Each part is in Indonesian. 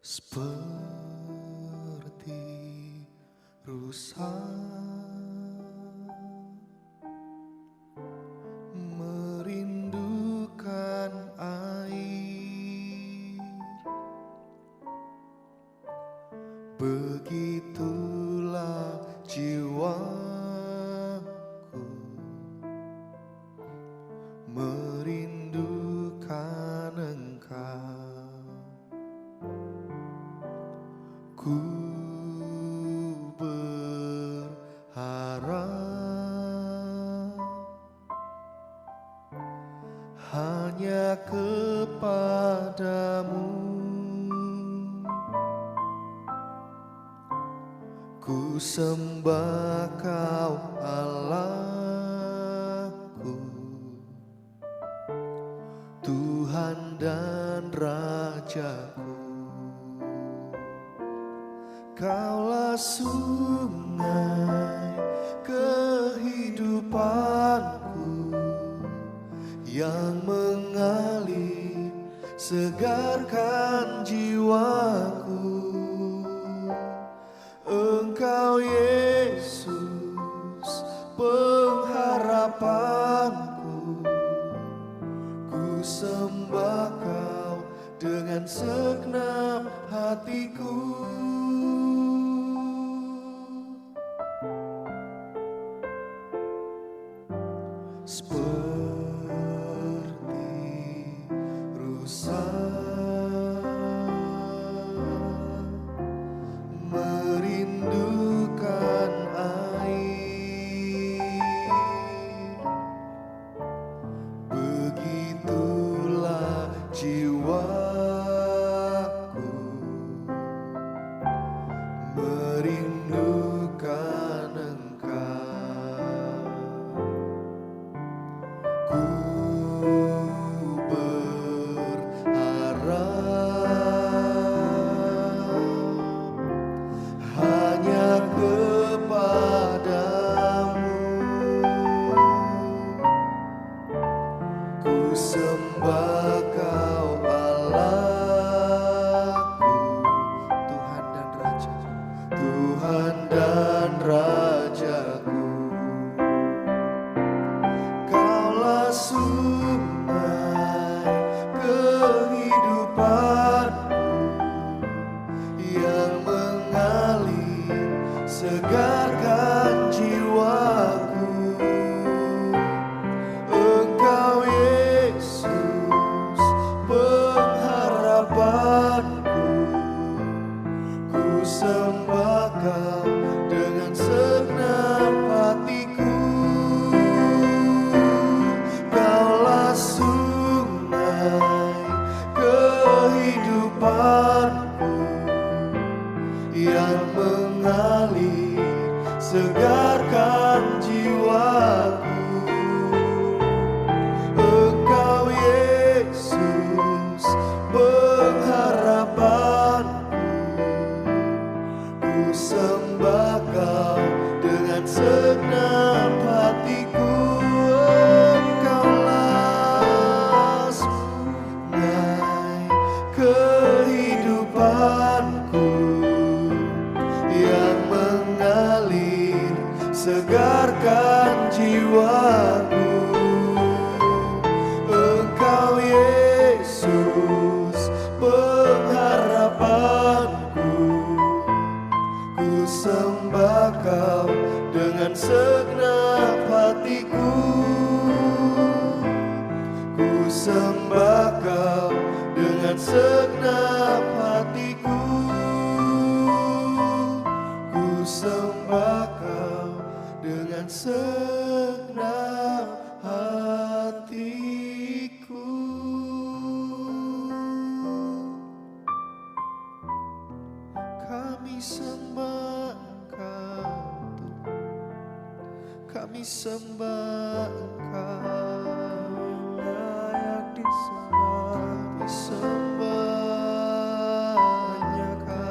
Seperti rusa merindukan air, begitulah jiwaku merindukan Engkau. Ku berharap hanya kepadamu, ku sembah Kau Allahku, Tuhan dan Rajaku. Kaulah sungai kehidupanku yang mengalir segarkan jiwaku. Engkau Yesus pengharapanku, ku sembah Kau dengan segenap hatiku. Seperti rusa merindukan air, begitulah jiwaku merindukan Engkau. Ku berharap hanya kepadamu, ku sembah Kau Allahku, Tuhan dan Rajaku, Tuhan dan Rajaku. Kaulah sungai kehidupanku yang mengalir segarkan jiwaku. Engkau Yesus pengharapanku, ku sembah Kau dengan segenap hatiku. Kaulah sungai kehidupanku yang mengalir segarkan jiwaku. Engkau Yesus pengharapanku, ku sembah Kau dengan segenap hatiku. Engkaulah sungai kehidupanku yang mengalir segarkan jiwaku. Engkau Yesus pengharapanku, ku sembah Kau dengan segenap hatiku. Ku sembah Kau dengan segenap hatiku. Ku sembah Kau dengan segenap hatiku. Kami sembah Engkau, kami sembah Engkau, layak disembah, kami sembah hanya Kau.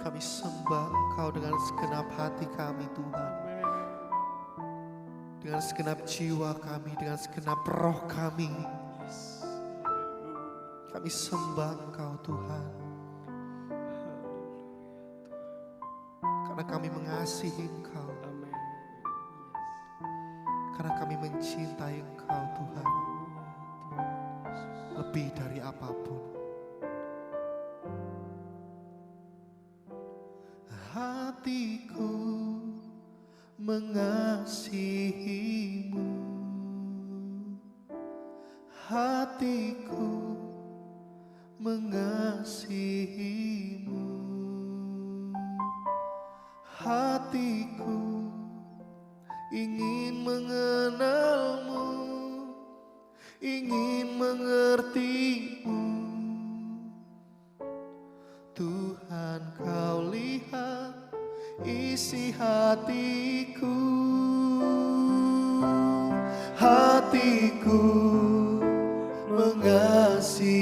Kami sembah Engkau dengan segenap hati kami Tuhan. Dengan segenap jiwa kami, dengan segenap roh kami. Kami sembah Engkau Tuhan. Karena kami mengasihi Engkau. Karena kami mencintai Engkau Tuhan. Lebih dari apapun. Hatiku mengasihimu. Hatiku mengasihimu. Hatiku ingin mengenalmu, ingin mengertimu. Tuhan, Kau lihat isi hatiku. Hatiku mengasihimu.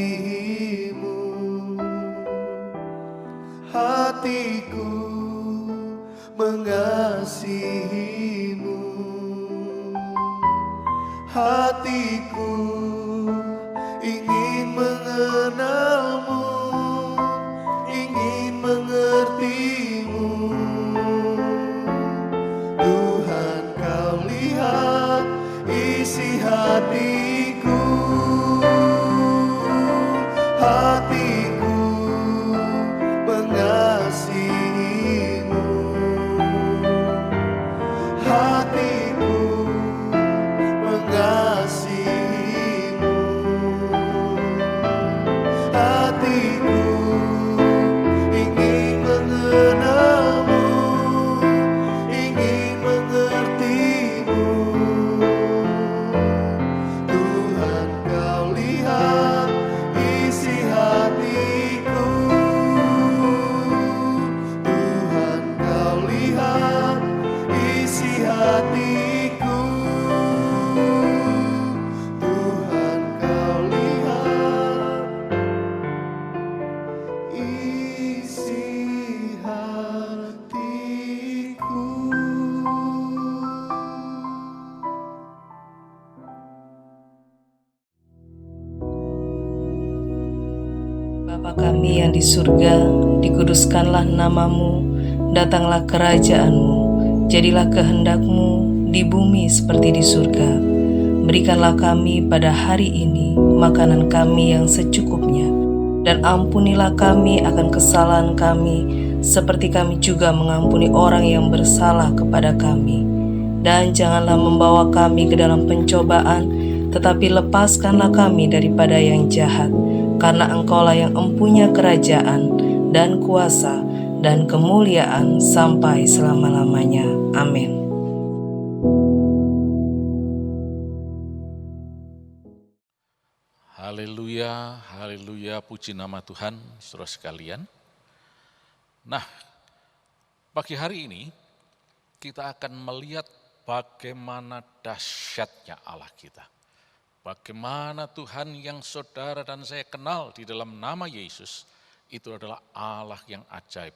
Hatiku mengasihimu. Hatiku ingin mengenalmu, ingin mengertimu. Tuhan, Kau lihat isi hatiku. Hatiku mengasihimu. Hatiku mengasihimu. Hatiku ingin mengenalmu, ingin mengertimu. Tuhan, Kau lihat isi hatiku. Tuhan, Kau lihat isi hatiku. Tuhan, Kau lihat isi hatiku. Bapa kami yang di surga, dikuduskanlah namamu, datanglah kerajaanmu, jadilah kehendak-Mu di bumi seperti di surga. Berikanlah kami pada hari ini makanan kami yang secukupnya, dan ampunilah kami akan kesalahan kami, seperti kami juga mengampuni orang yang bersalah kepada kami. Dan janganlah membawa kami ke dalam pencobaan, tetapi lepaskanlah kami daripada yang jahat. Karena Engkaulah yang empunya kerajaan dan kuasa dan kemuliaan sampai selama-lamanya. Amin. Haleluya, haleluya, puji nama Tuhan, saudara sekalian. Nah, pagi hari ini kita akan melihat bagaimana dahsyatnya Allah kita. Bagaimana Tuhan yang saudara dan saya kenal di dalam nama Yesus, itu adalah Allah yang ajaib.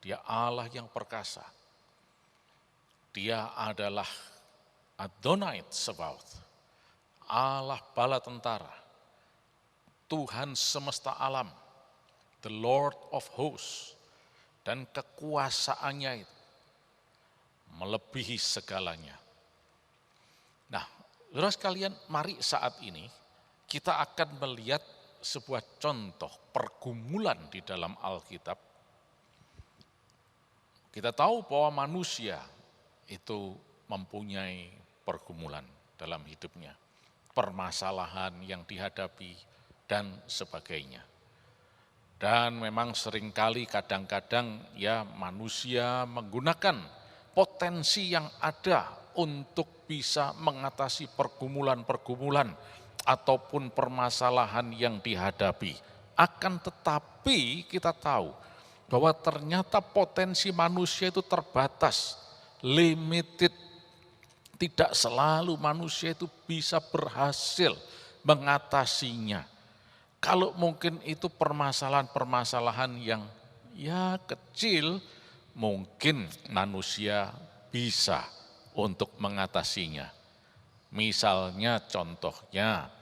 Dia Allah yang perkasa. Dia adalah Adonai Tsebaoth, Allah bala tentara, Tuhan semesta alam, the Lord of hosts, dan kekuasaannya itu melebihi segalanya. Nah, saudara sekalian, mari saat ini kita akan melihat sebuah contoh pergumulan di dalam Alkitab. Kita tahu bahwa manusia itu mempunyai pergumulan dalam hidupnya, permasalahan yang dihadapi, dan sebagainya. Dan memang seringkali kadang-kadang ya manusia menggunakan potensi yang ada untuk bisa mengatasi pergumulan-pergumulan ataupun permasalahan yang dihadapi. Akan tetapi kita tahu bahwa ternyata potensi manusia itu terbatas, limited. Tidak selalu manusia itu bisa berhasil mengatasinya. Kalau mungkin itu permasalahan-permasalahan ya kecil, mungkin manusia bisa untuk mengatasinya. Misalnya contohnya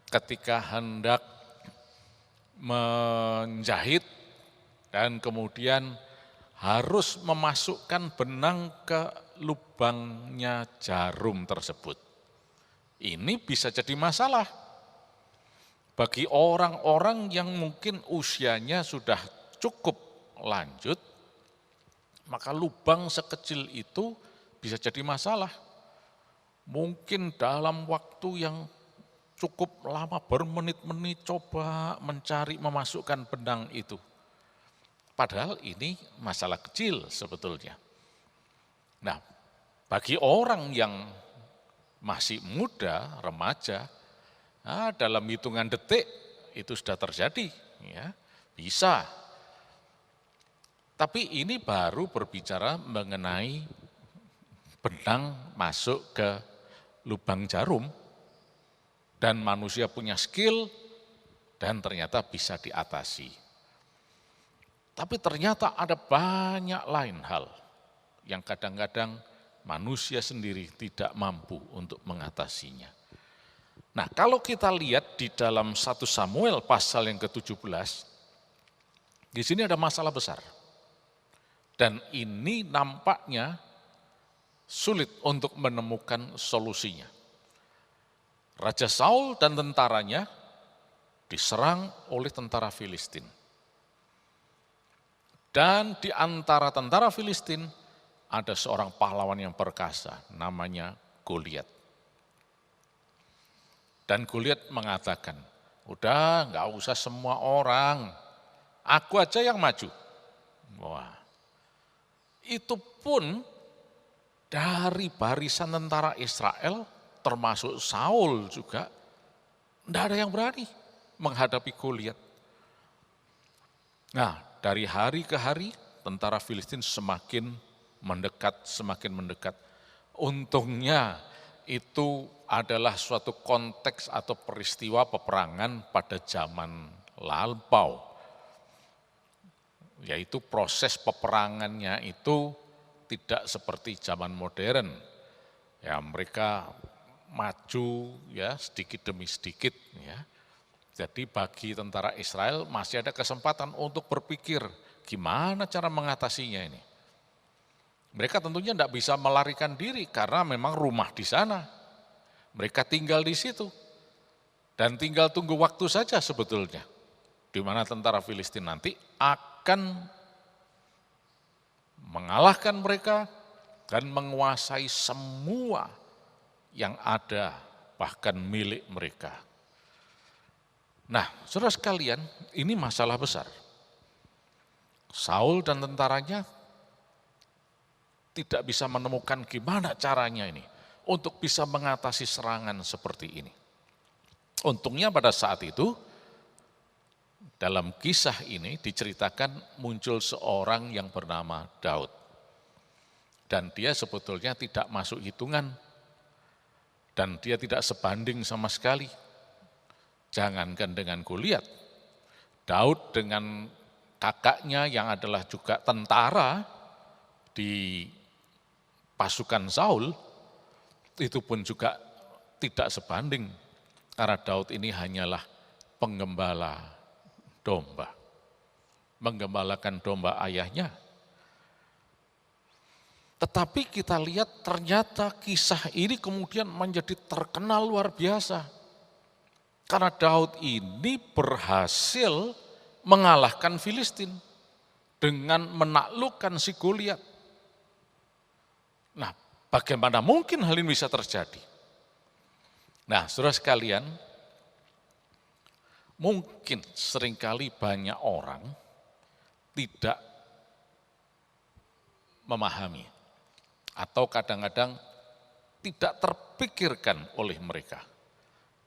ketika hendak menjahit dan kemudian harus memasukkan benang ke lubangnya jarum tersebut. Ini bisa jadi masalah bagi orang-orang yang mungkin usianya sudah cukup lanjut, maka lubang sekecil itu bisa jadi masalah. Mungkin dalam waktu yang cukup lama, bermenit-menit coba mencari memasukkan benang itu. Padahal ini masalah kecil sebetulnya. Nah, bagi orang yang masih muda, remaja, dalam hitungan detik itu sudah terjadi, ya, bisa. Tapi ini baru berbicara mengenai benang masuk ke lubang jarum, dan manusia punya skill, dan ternyata bisa diatasi. Tapi ternyata ada banyak lain hal yang kadang-kadang manusia sendiri tidak mampu untuk mengatasinya. Nah, kalau kita lihat di dalam 1 Samuel pasal yang ke-17, di sini ada masalah besar. Dan ini nampaknya sulit untuk menemukan solusinya. Raja Saul dan tentaranya diserang oleh tentara Filistin. Dan di antara tentara Filistin ada seorang pahlawan yang perkasa, namanya Goliat. Dan Goliat mengatakan, udah nggak usah semua orang, aku aja yang maju. Wah, itu pun dari barisan tentara Israel, termasuk Saul juga, tidak ada yang berani menghadapi Goliat. Nah, dari hari ke hari, tentara Filistin semakin mendekat. Untungnya itu adalah suatu konteks atau peristiwa peperangan pada zaman lampau. Yaitu proses peperangannya itu tidak seperti zaman modern. Ya, mereka maju ya sedikit demi sedikit ya. Jadi bagi tentara Israel masih ada kesempatan untuk berpikir gimana cara mengatasinya ini. Mereka tentunya tidak bisa melarikan diri karena memang rumah di sana. Mereka tinggal di situ. Dan tinggal tunggu waktu saja sebetulnya. Di mana tentara Filistin nanti akan mengalahkan mereka dan menguasai semua yang ada, bahkan milik mereka. Nah, saudara sekalian, ini masalah besar. Saul dan tentaranya tidak bisa menemukan gimana caranya ini untuk bisa mengatasi serangan seperti ini. Untungnya pada saat itu, dalam kisah ini diceritakan muncul seorang yang bernama Daud. Dan dia sebetulnya tidak masuk hitungan. Dan dia tidak sebanding sama sekali. Jangankan dengan Goliat, Daud dengan kakaknya yang adalah juga tentara di pasukan Saul, itu pun juga tidak sebanding. Karena Daud ini hanyalah penggembala domba, menggembalakan domba ayahnya. Tetapi kita lihat ternyata kisah ini kemudian menjadi terkenal luar biasa. Karena Daud ini berhasil mengalahkan Filistin dengan menaklukkan si Goliat. Nah, bagaimana mungkin hal ini bisa terjadi? Nah, saudara sekalian, mungkin seringkali banyak orang tidak memahami atau kadang-kadang tidak terpikirkan oleh mereka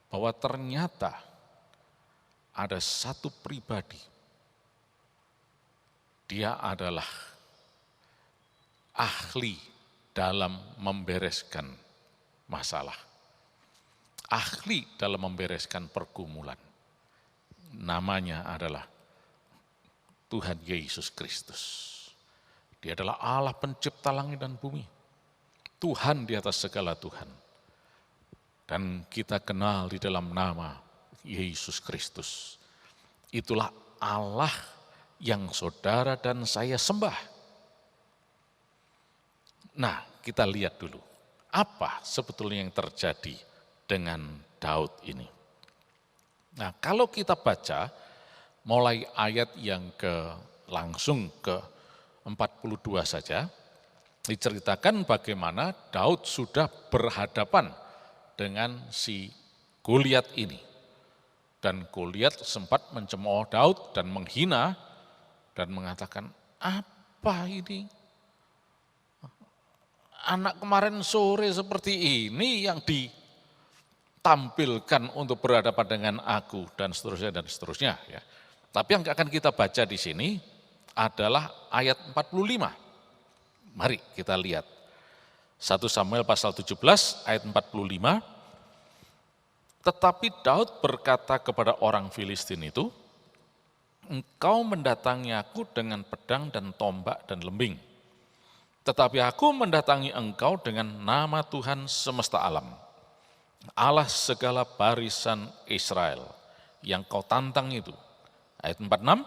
bahwa ternyata ada satu pribadi, dia adalah ahli dalam membereskan masalah, ahli dalam membereskan pergumulan. Namanya adalah Tuhan Yesus Kristus. Dia adalah Allah pencipta langit dan bumi. Tuhan di atas segala Tuhan. Dan kita kenal di dalam nama Yesus Kristus. Itulah Allah yang saudara dan saya sembah. Nah, kita lihat dulu. Apa sebetulnya yang terjadi dengan Daud ini? Nah, kalau kita baca mulai ayat yang langsung ke 42 saja, diceritakan bagaimana Daud sudah berhadapan dengan si Goliat ini. Dan Goliat sempat mencemooh Daud dan menghina dan mengatakan, apa ini? Anak kemarin sore seperti ini yang ditampilkan untuk berhadapan dengan aku dan seterusnya ya. Tapi yang akan kita baca di sini adalah ayat 45. Mari kita lihat. 1 Samuel pasal 17 ayat 45. Tetapi Daud berkata kepada orang Filistin itu, engkau mendatangi aku dengan pedang dan tombak dan lembing. Tetapi aku mendatangi engkau dengan nama Tuhan semesta alam, Allah segala barisan Israel, yang kau tantang itu. Ayat 46,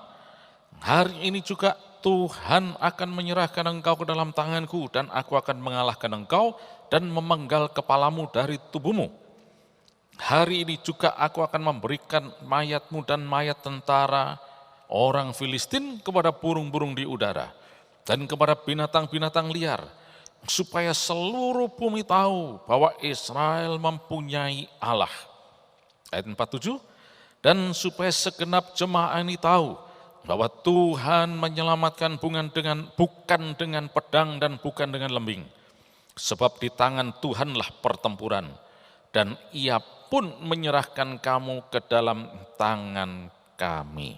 hari ini juga Tuhan akan menyerahkan engkau ke dalam tanganku, dan aku akan mengalahkan engkau dan memenggal kepalamu dari tubuhmu. Hari ini juga aku akan memberikan mayatmu dan mayat tentara orang Filistin kepada burung-burung di udara dan kepada binatang-binatang liar, supaya seluruh bumi tahu bahwa Israel mempunyai Allah. Ayat 47, dan supaya segenap jemaah ini tahu bahwa Tuhan menyelamatkan bukan dengan pedang dan bukan dengan lembing. Sebab di tangan Tuhanlah pertempuran, dan Ia pun menyerahkan kamu ke dalam tangan kami.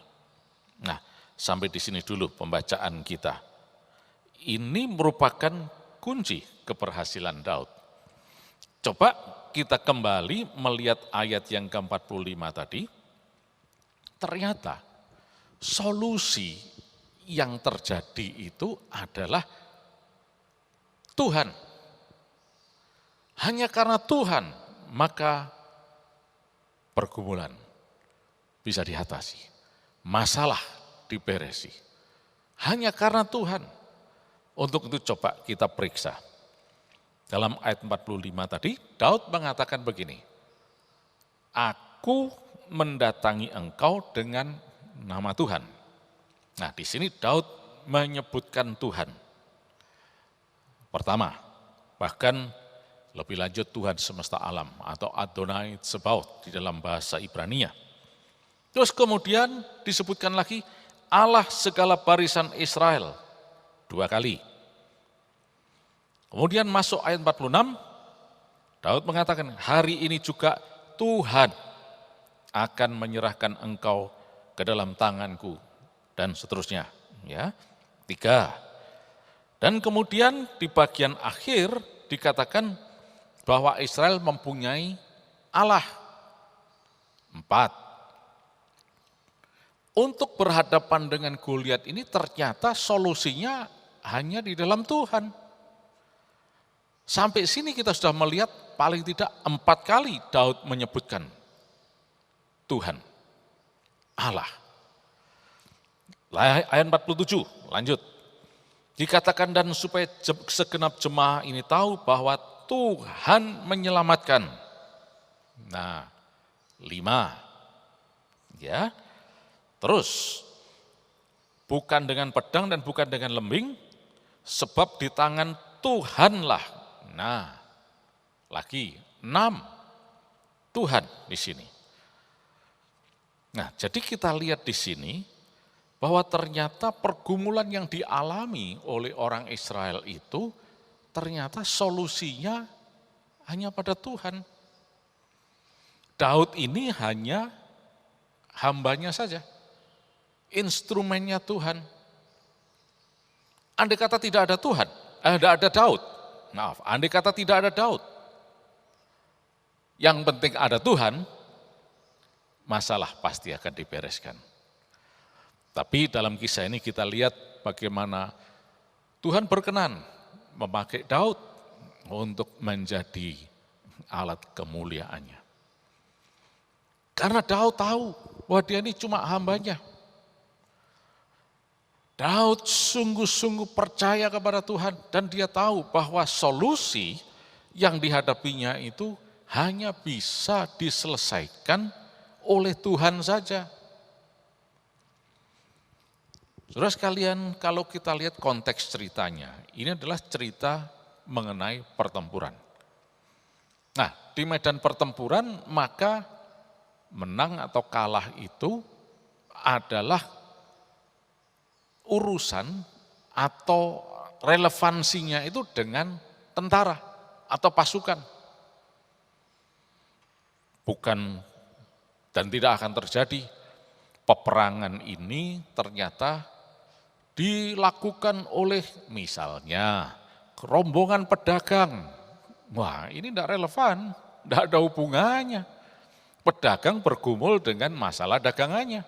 Nah, sampai di sini dulu pembacaan kita. Ini merupakan kunci keberhasilan Daud. Coba kita kembali melihat ayat yang ke-45 tadi. Ternyata solusi yang terjadi itu adalah Tuhan. Hanya karena Tuhan, maka pergumulan bisa diatasi. Masalah diberesi. Hanya karena Tuhan. Untuk itu coba kita periksa. Dalam ayat 45 tadi, Daud mengatakan begini, aku mendatangi engkau dengan nama Tuhan. Nah, di sini Daud menyebutkan Tuhan. Pertama, bahkan lebih lanjut Tuhan semesta alam atau Adonai Tsebaoth di dalam bahasa Ibrania. Terus kemudian disebutkan lagi Allah segala barisan Israel 2 kali. Kemudian masuk ayat 46, Daud mengatakan hari ini juga Tuhan akan menyerahkan engkau ke dalam tanganku dan seterusnya. Ya, 3. Dan kemudian di bagian akhir dikatakan bahwa Israel mempunyai Allah. 4. Untuk berhadapan dengan Goliat ini ternyata solusinya hanya di dalam Tuhan. Sampai sini kita sudah melihat paling tidak 4 kali Daud menyebutkan Tuhan, Allah. Ayat 47, lanjut. Dikatakan dan supaya segenap jemaah ini tahu bahwa Tuhan menyelamatkan. Nah, 5. Ya. Terus, bukan dengan pedang dan bukan dengan lembing, sebab di tangan Tuhanlah. Nah, lagi 6. Tuhan di sini. Nah, jadi kita lihat di sini bahwa ternyata pergumulan yang dialami oleh orang Israel itu ternyata solusinya hanya pada Tuhan. Daud ini hanya hambanya saja, instrumennya Tuhan. Andai kata tidak ada Tuhan, tidak ada Daud. Maaf, andai kata tidak ada Daud, yang penting ada Tuhan, masalah pasti akan dibereskan. Tapi dalam kisah ini kita lihat bagaimana Tuhan berkenan memakai Daud untuk menjadi alat kemuliaannya. Karena Daud tahu bahwa dia ini cuma hambanya. Daud sungguh-sungguh percaya kepada Tuhan dan dia tahu bahwa solusi yang dihadapinya itu hanya bisa diselesaikan oleh Tuhan saja. Saudara sekalian, kalau kita lihat konteks ceritanya, ini adalah cerita mengenai pertempuran. Nah, di medan pertempuran maka menang atau kalah itu adalah urusan atau relevansinya itu dengan tentara atau pasukan. Bukan dan tidak akan terjadi peperangan ini ternyata dilakukan oleh misalnya rombongan pedagang. Wah, ini tidak relevan, tidak ada hubungannya. Pedagang bergumul dengan masalah dagangannya.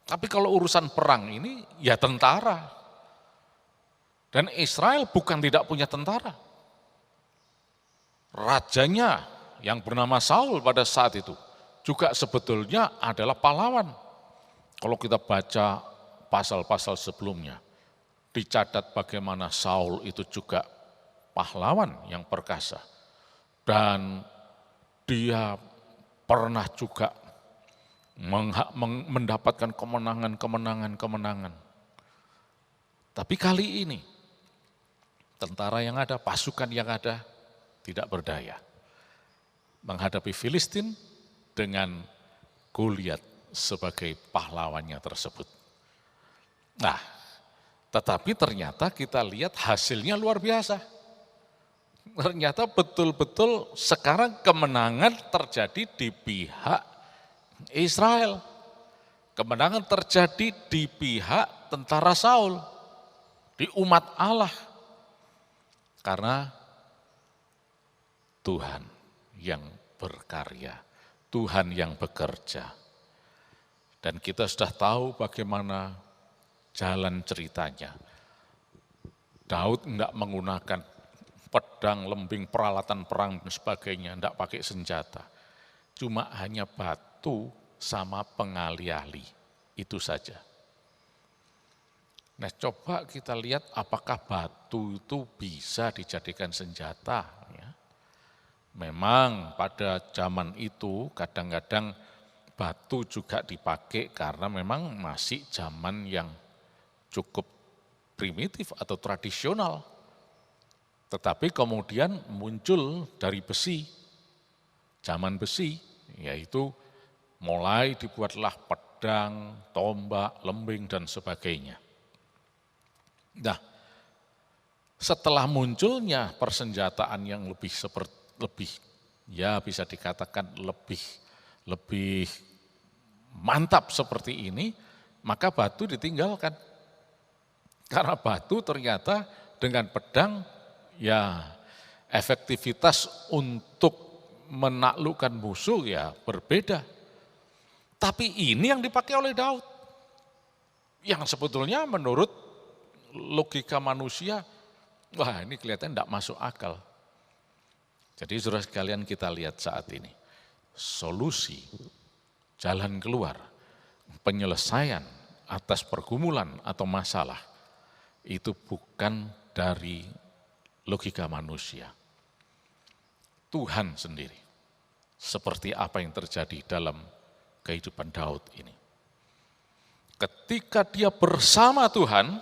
Tapi kalau urusan perang ini ya tentara. Dan Israel bukan tidak punya tentara. Rajanya yang bernama Saul pada saat itu juga sebetulnya adalah pahlawan. Kalau kita baca pasal-pasal sebelumnya, dicatat bagaimana Saul itu juga pahlawan yang perkasa. Dan dia pernah juga mendapatkan kemenangan. Tapi kali ini, tentara yang ada, pasukan yang ada, tidak berdaya. Menghadapi Filistin dengan Goliat sebagai pahlawannya tersebut. Nah, tetapi ternyata kita lihat hasilnya luar biasa. Ternyata betul-betul sekarang kemenangan terjadi di pihak Israel. Kemenangan terjadi di pihak tentara Saul, di umat Allah. Karena Tuhan yang berkarya, Tuhan yang bekerja. Dan kita sudah tahu bagaimana jalan ceritanya. Daud enggak menggunakan pedang, lembing, peralatan perang dan sebagainya, enggak pakai senjata. Cuma hanya batu sama pengali-ali, itu saja. Nah, coba kita lihat apakah batu itu bisa dijadikan senjata. Ya. Memang pada zaman itu kadang-kadang batu juga dipakai karena memang masih zaman yang cukup primitif atau tradisional. Tetapi kemudian muncul dari besi, zaman besi, yaitu mulai dibuatlah pedang, tombak, lembing, dan sebagainya. Nah, setelah munculnya persenjataan yang lebih ya bisa dikatakan lebih mantap seperti ini, maka batu ditinggalkan. Karena batu ternyata dengan pedang ya efektivitas untuk menaklukkan musuh ya berbeda. Tapi ini yang dipakai oleh Daud. Yang sebetulnya menurut logika manusia, wah ini kelihatan tidak masuk akal. Jadi saudara sekalian kita lihat saat ini, solusi, jalan keluar, penyelesaian atas pergumulan atau masalah, itu bukan dari logika manusia. Tuhan sendiri, seperti apa yang terjadi dalam kehidupan Daud ini. Ketika dia bersama Tuhan,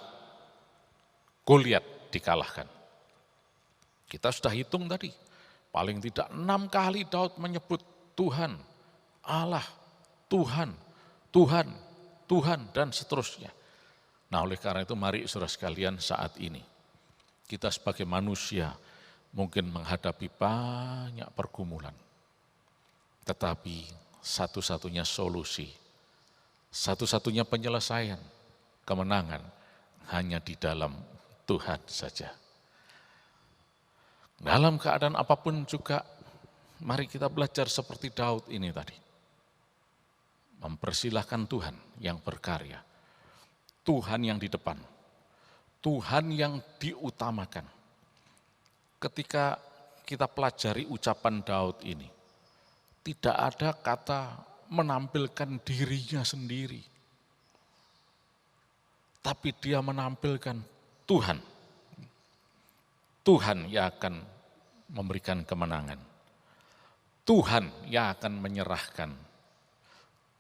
Goliat dikalahkan. Kita sudah hitung tadi, paling tidak 6 kali Daud menyebut Tuhan, Allah, Tuhan, Tuhan, Tuhan, dan seterusnya. Nah oleh karena itu mari saudara sekalian saat ini, kita sebagai manusia mungkin menghadapi banyak pergumulan. Tetapi satu-satunya solusi, satu-satunya penyelesaian, kemenangan hanya di dalam Tuhan saja. Dalam keadaan apapun juga, mari kita belajar seperti Daud ini tadi. Mempersilahkan Tuhan yang berkarya. Tuhan yang di depan, Tuhan yang diutamakan. Ketika kita pelajari ucapan Daud ini, tidak ada kata menampilkan dirinya sendiri, tapi dia menampilkan Tuhan. Tuhan yang akan memberikan kemenangan. Tuhan yang akan menyerahkan.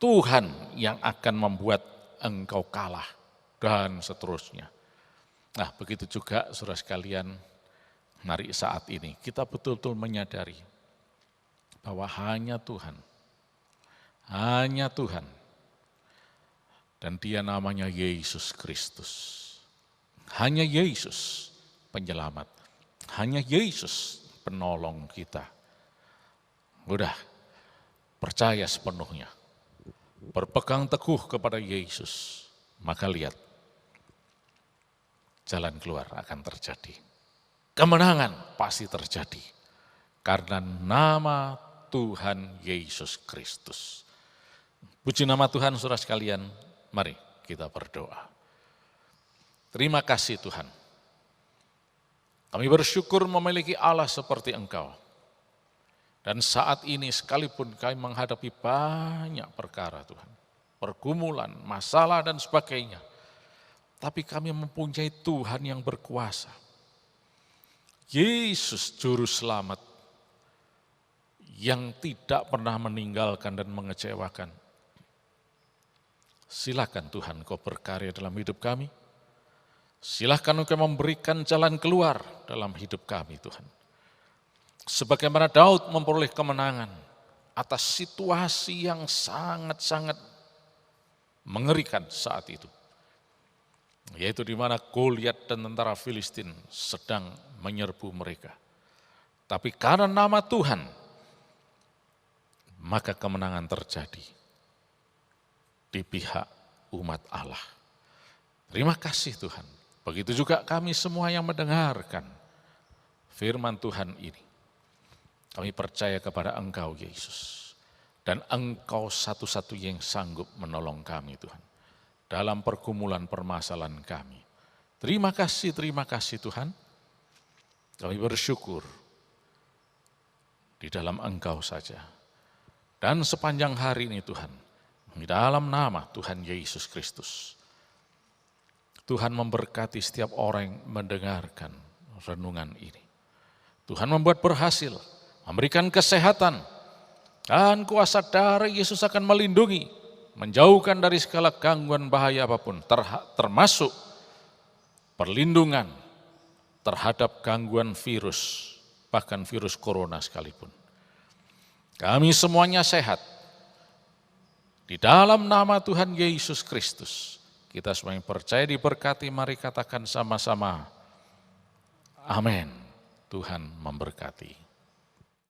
Tuhan yang akan membuat engkau kalah, dan seterusnya. Nah, begitu juga saudara sekalian, mari saat ini kita betul-betul menyadari bahwa hanya Tuhan, dan Dia namanya Yesus Kristus. Hanya Yesus penyelamat, hanya Yesus penolong kita. Udah, percaya sepenuhnya, berpegang teguh kepada Yesus, maka lihat, jalan keluar akan terjadi. Kemenangan pasti terjadi, karena nama Tuhan Yesus Kristus. Puji nama Tuhan saudara sekalian, mari kita berdoa. Terima kasih Tuhan. Kami bersyukur memiliki Allah seperti Engkau. Dan saat ini sekalipun kami menghadapi banyak perkara Tuhan, pergumulan, masalah dan sebagainya, tapi kami mempunyai Tuhan yang berkuasa. Yesus Juru Selamat yang tidak pernah meninggalkan dan mengecewakan. Silakan Tuhan Kau berkarya dalam hidup kami. Silakan Engkau memberikan jalan keluar dalam hidup kami Tuhan. Sebagaimana Daud memperoleh kemenangan atas situasi yang sangat-sangat mengerikan saat itu. Yaitu di mana Goliat dan tentara Filistin sedang menyerbu mereka. Tapi karena nama Tuhan, maka kemenangan terjadi di pihak umat Allah. Terima kasih Tuhan. Begitu juga kami semua yang mendengarkan firman Tuhan ini. Kami percaya kepada Engkau Yesus. Dan Engkau satu-satunya yang sanggup menolong kami Tuhan. Dalam pergumulan permasalahan kami. Terima kasih Tuhan. Kami bersyukur di dalam Engkau saja. Dan sepanjang hari ini Tuhan, di dalam nama Tuhan Yesus Kristus, Tuhan memberkati setiap orang yang mendengarkan renungan ini. Tuhan membuat berhasil, memberikan kesehatan, dan kuasa darah Yesus akan melindungi, menjauhkan dari segala gangguan bahaya apapun, termasuk perlindungan terhadap gangguan virus, bahkan virus corona sekalipun. Kami semuanya sehat. Di dalam nama Tuhan Yesus Kristus, kita semua yang percaya diberkati, mari katakan sama-sama, amin. Tuhan memberkati.